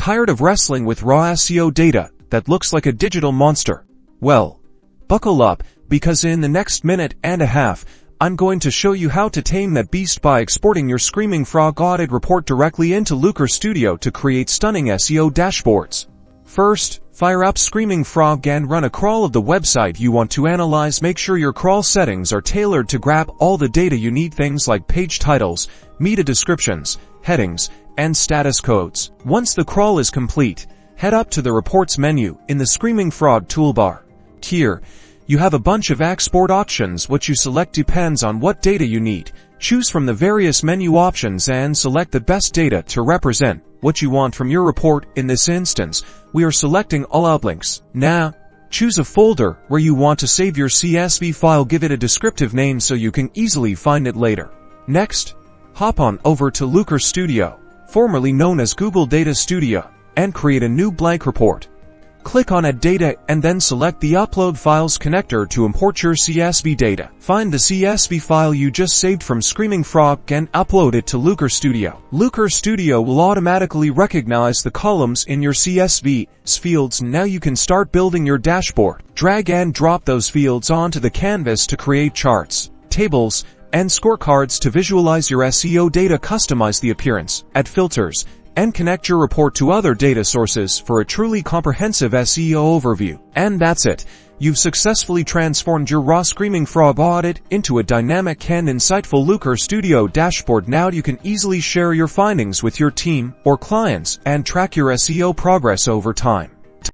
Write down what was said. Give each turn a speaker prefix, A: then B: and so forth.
A: Tired of wrestling with raw SEO data that looks like a digital monster? Well, buckle up, because in the next minute and a half, I'm going to show you how to tame that beast by exporting your Screaming Frog audit report directly into Looker Studio to create stunning SEO dashboards. First, fire up Screaming Frog and run a crawl of the website you want to analyze. Make sure your crawl settings are tailored to grab all the data you need, things like page titles, meta descriptions, headings, and status codes. Once the crawl is complete, head up to the Reports menu in the Screaming Frog toolbar. Here, you have a bunch of export options. What you select depends on what data you need. Choose from the various menu options and select the best data to represent what you want from your report. In this instance, we are selecting all uplinks. Now, choose a folder where you want to save your CSV file. Give it a descriptive name so you can easily find it later. Next, hop on over to Looker Studio, formerly known as Google Data Studio, and create a new blank report. Click on Add Data and then select the Upload Files connector to import your CSV data. Find the CSV file you just saved from Screaming Frog and upload it to Looker Studio. Looker Studio will automatically recognize the columns in your CSV's fields. Now you can start building your dashboard. Drag and drop those fields onto the canvas to create charts, tables, and scorecards to visualize your SEO data. Customize the appearance, add filters, and connect your report to other data sources for a truly comprehensive SEO overview. And that's it. You've successfully transformed your raw Screaming Frog audit into a dynamic and insightful Looker Studio dashboard. Now you can easily share your findings with your team or clients and track your SEO progress over time.